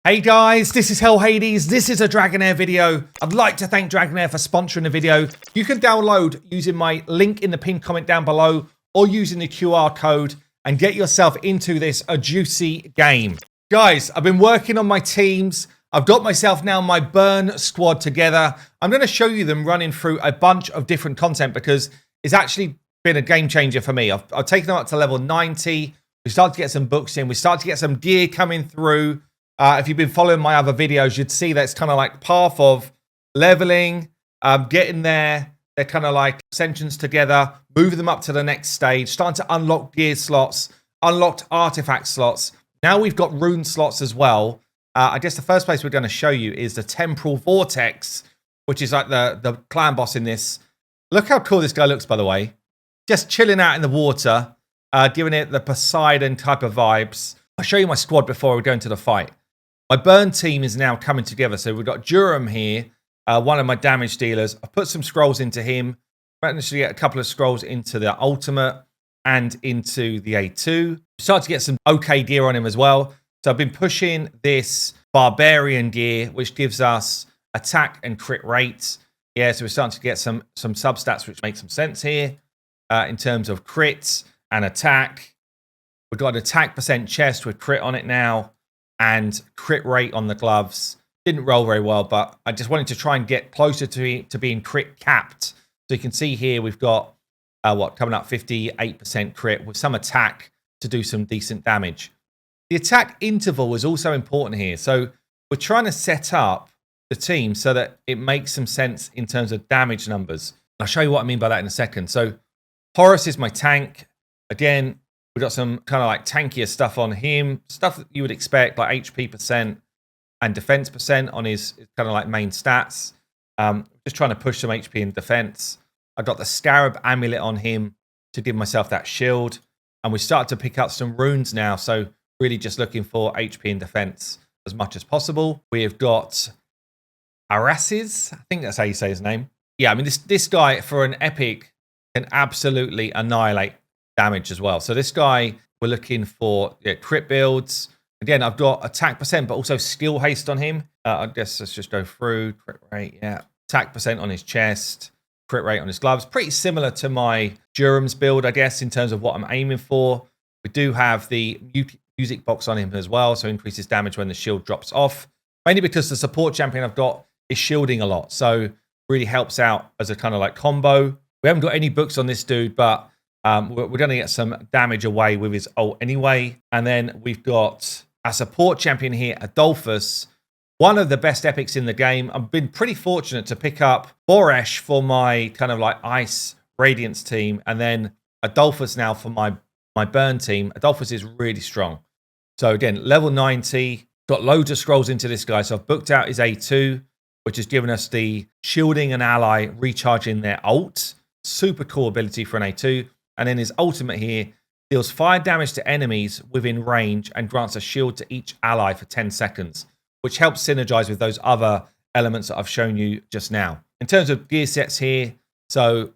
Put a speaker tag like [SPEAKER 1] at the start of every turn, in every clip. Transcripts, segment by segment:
[SPEAKER 1] Hey guys, this is Hell Hades. This is a Dragonheir video. I'd like to thank Dragonheir for sponsoring the video. You can download using my link in the pinned comment down below or using the QR code and get yourself into this a juicy game. Guys, I've been working on my teams. I've got myself now my burn squad together. I'm going to show you them running through a bunch of different content because it's actually been a game changer for me. I've taken them up to level 90. We started to get some books in. We started to get some gear coming through. If you've been following my other videos, you'd see that it's kind of like path of leveling, getting there. They're kind of like ascensions together, moving them up to the next stage, starting to unlock gear slots, unlocked artifact slots. Now we've got rune slots as well. I guess the first place we're going to show you is the Temporal Vortex, which is like the clan boss in this. Look how cool this guy looks, by the way. Just chilling out in the water, giving it the Poseidon type of vibes. I'll show you my squad before we go into the fight. My burn team is now coming together. So we've got Durham here, one of my damage dealers. I've put some scrolls into him. Managed to get a couple of scrolls into the ultimate and into the A2. Started to get some okay gear on him as well. So I've been pushing this barbarian gear, which gives us attack and crit rates. Yeah, so we're starting to get some substats, which make some sense here in terms of crits and attack. We've got an attack percent chest with crit on it now. And crit rate on the gloves. Didn't roll very well, but I just wanted to try and get closer to being crit capped. So you can see here we've got, coming up 58% crit with some attack to do some decent damage. The attack interval is also important here. So we're trying to set up the team so that it makes some sense in terms of damage numbers. I'll show you what I mean by that in a second. So Horus is my tank. Again, we've got some kind of like tankier stuff on him. Stuff that you would expect, like HP percent and defense percent on his kind of like main stats. Just trying to push some HP and defense. I've got the Scarab Amulet on him to give myself that shield. And we started to pick up some runes now. So really just looking for HP and defense as much as possible. We have got Arasis. I think that's how you say his name. Yeah, I mean, this guy for an epic can absolutely annihilate damage as well. So this guy, we're looking for crit builds. Again, I've got attack percent, but also skill haste on him. I guess let's just go through crit rate. Yeah, attack percent on his chest, crit rate on his gloves. Pretty similar to my Durham's build, I guess, in terms of what I'm aiming for. We do have the music box on him as well, so increases damage when the shield drops off. Mainly because the support champion I've got is shielding a lot, so really helps out as a kind of like combo. We haven't got any books on this dude, but we're going to get some damage away with his ult anyway. And then we've got a support champion here, Adolphus, one of the best epics in the game. I've been pretty fortunate to pick up Boresh for my kind of like Ice Radiance team, and then Adolphus now for my burn team. Adolphus is really strong. So again, level 90, got loads of scrolls into this guy. So I've booked out his A2, which has given us the shielding an ally, recharging their ult. Super cool ability for an A2. And then his ultimate here deals fire damage to enemies within range and grants a shield to each ally for 10 seconds, which helps synergize with those other elements that I've shown you just now. In terms of gear sets here, so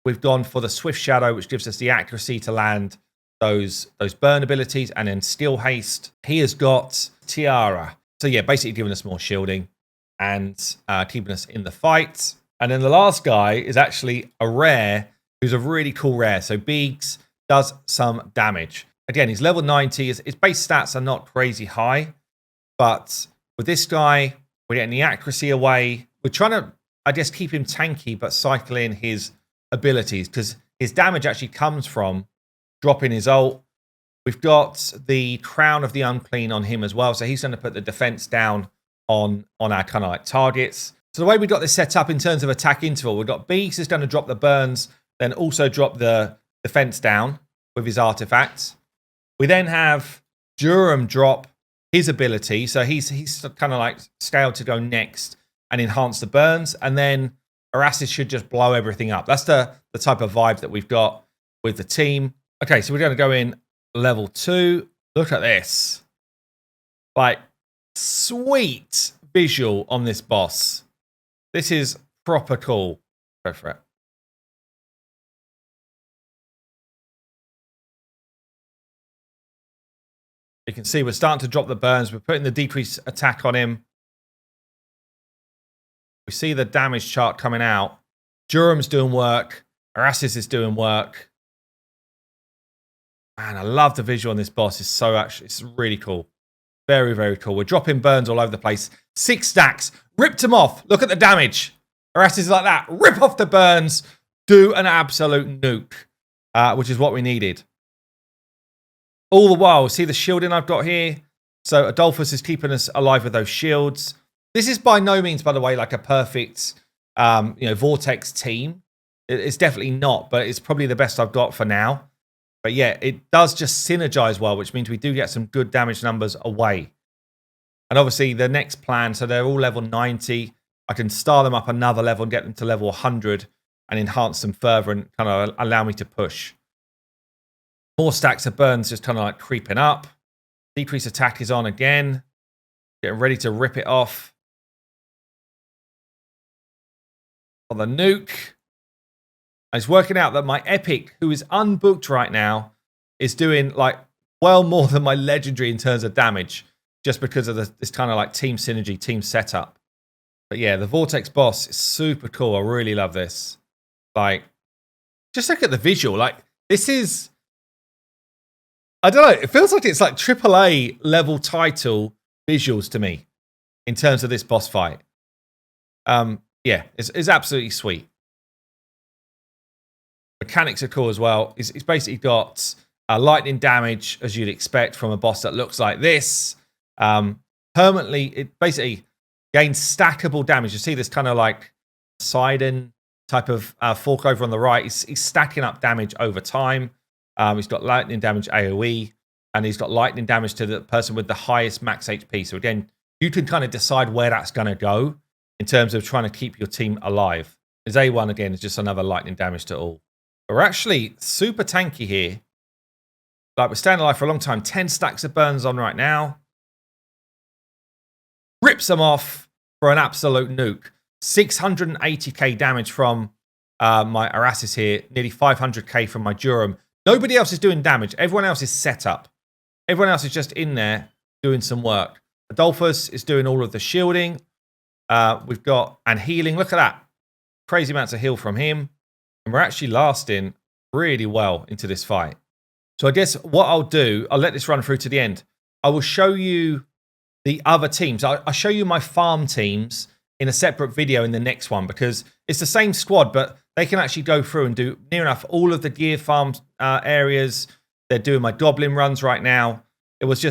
[SPEAKER 1] we've gone for the Swift Shadow, which gives us the accuracy to land those burn abilities, and then skill haste. He has got Tiara. So yeah, basically giving us more shielding and keeping us in the fight. And then the last guy is actually a rare, who's a really cool rare. So Beegs does some damage. Again, he's level 90. His base stats are not crazy high. But with this guy, we're getting the accuracy away. We're trying to, I guess, keep him tanky, but cycle in his abilities. Because his damage actually comes from dropping his ult. We've got the Crown of the Unclean on him as well. So he's going to put the defense down on our kind of like targets. So the way we got this set up in terms of attack interval, we've got Beegs is going to drop the burns, then also drop the defense down with his artifacts. We then have Durham drop his ability. So he's kind of like scaled to go next and enhance the burns. And then Arasis should just blow everything up. That's the type of vibe that we've got with the team. Okay, so we're going to go in level 2. Look at this. Like, sweet visual on this boss. This is proper cool. Go for it. You can see we're starting to drop the burns. We're putting the decreased attack on him. We see the damage chart coming out. Durham's doing work. Arasis is doing work. Man, I love the visual on this boss. It's really cool. Very, very cool. We're dropping burns all over the place. 6 stacks. Ripped them off. Look at the damage. Arasis is like that. Rip off the burns. Do an absolute nuke, which is what we needed. All the while, see the shielding I've got here? So Adolphus is keeping us alive with those shields. This is by no means, by the way, like a perfect Vortex team. It's definitely not, but it's probably the best I've got for now. But yeah, it does just synergize well, which means we do get some good damage numbers away. And obviously the next plan, so they're all level 90. I can star them up another level and get them to level 100 and enhance them further and kind of allow me to push. More stacks of burns just kind of like creeping up. Decrease attack is on again. Getting ready to rip it off. On the nuke. And it's working out that my epic, who is unbooked right now, is doing like well more than my legendary in terms of damage, just because of this kind of like team synergy, team setup. But yeah, the Vortex boss is super cool. I really love this. Like, just look at the visual. Like, this is, I don't know, it feels like it's like AAA level title visuals to me in terms of this boss fight. Yeah, it's absolutely sweet. Mechanics are cool as well. It's basically got lightning damage, as you'd expect from a boss that looks like this. Permanently, it basically gains stackable damage. You see this kind of like Sidon type of fork over on the right. He's stacking up damage over time. He's got lightning damage AoE, and he's got lightning damage to the person with the highest max HP. So again, you can kind of decide where that's going to go in terms of trying to keep your team alive. His A1, again, is just another lightning damage to all. But we're actually super tanky here. Like, we're staying alive for a long time. 10 stacks of burns on right now. Rips them off for an absolute nuke. 680k damage from my Arasis here. Nearly 500k from my Durham. Nobody else is doing damage. Everyone else is set up. Everyone else is just in there doing some work. Adolphus is doing all of the shielding. We've got, and healing. Look at that. Crazy amounts of heal from him. And we're actually lasting really well into this fight. So I guess what I'll do, I'll let this run through to the end. I will show you the other teams. I'll show you my farm teams in a separate video in the next one, because it's the same squad, but they can actually go through and do near enough all of the gear farm areas. They're doing my goblin runs right now. It was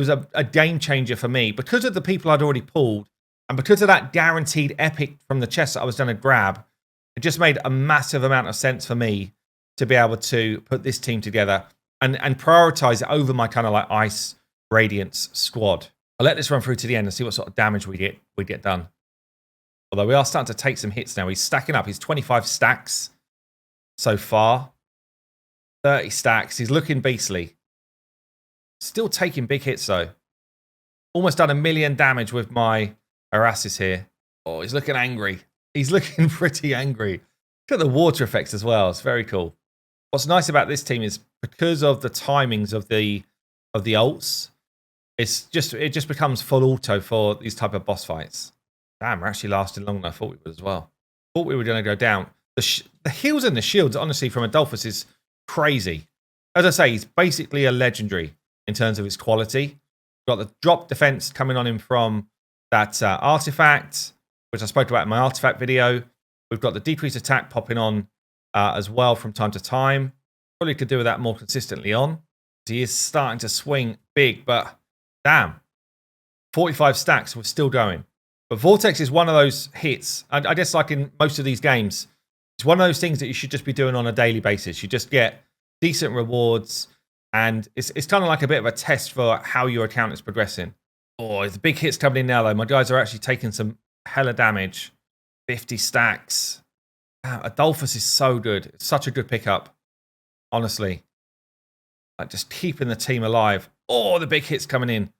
[SPEAKER 1] a game changer for me because of the people I'd already pulled, and because of that guaranteed epic from the chest that I was going to grab. It just made a massive amount of sense for me to be able to put this team together and prioritize it over my kind of like Ice Radiance squad. I'll let this run through to the end and see what sort of damage we get done. Although we are starting to take some hits now. He's stacking up. He's 25 stacks so far. 30 stacks. He's looking beastly. Still taking big hits though. Almost done 1 million damage with my Arasis here. Oh, he's looking angry. He's looking pretty angry. Look at the water effects as well. It's very cool. What's nice about this team is because of the timings of the ults, it just becomes full auto for these type of boss fights. Damn, we're actually lasting longer than I thought we would as well. Thought we were going to go down. The heals and the shields, honestly, from Adolphus is crazy. As I say, he's basically a legendary in terms of his quality. Got the drop defense coming on him from that artifact, which I spoke about in my artifact video. We've got the decreased attack popping on as well from time to time. Probably could do with that more consistently on. He is starting to swing big, but damn. 45 stacks, we're still going. But Vortex is one of those hits. I guess like in most of these games, it's one of those things that you should just be doing on a daily basis. You just get decent rewards, and it's kind of like a bit of a test for how your account is progressing. Oh, the big hits coming in now, though. My guys are actually taking some hella damage. 50 stacks. Damn, Adolphus is so good. It's such a good pickup. Honestly. Like, just keeping the team alive. Oh, the big hits coming in.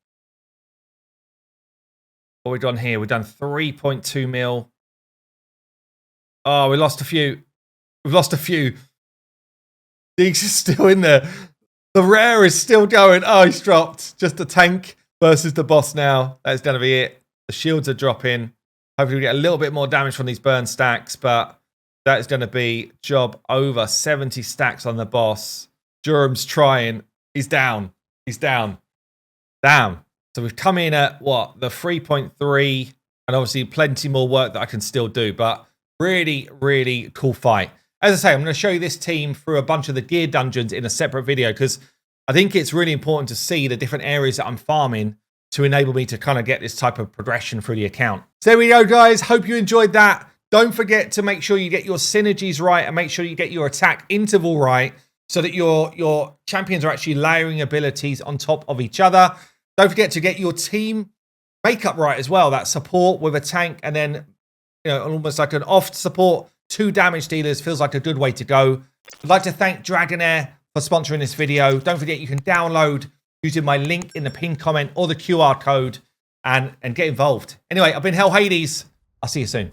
[SPEAKER 1] What have we done here? We've done 3.2 mil. Oh, we lost a few. We've lost a few. Deeks is still in there. The rare is still going. Oh, he's dropped. Just the tank versus the boss now. That's going to be it. The shields are dropping. Hopefully we get a little bit more damage from these burn stacks, but that is going to be job over. 70 stacks on the boss. Durham's trying. He's down. He's down. Damn. So we've come in at, what, the 3.3, and obviously plenty more work that I can still do, but really, really cool fight. As I say, I'm going to show you this team through a bunch of the gear dungeons in a separate video, because I think it's really important to see the different areas that I'm farming to enable me to kind of get this type of progression through the account. So there we go, guys. Hope you enjoyed that. Don't forget to make sure you get your synergies right and make sure you get your attack interval right so that your champions are actually layering abilities on top of each other. Don't forget to get your team makeup right as well. That support with a tank and then, you know, almost like an off support, 2 damage dealers feels like a good way to go. I'd like to thank Dragonheir for sponsoring this video. Don't forget you can download using my link in the pinned comment or the QR code and get involved. Anyway, I've been Hell Hades. I'll see you soon.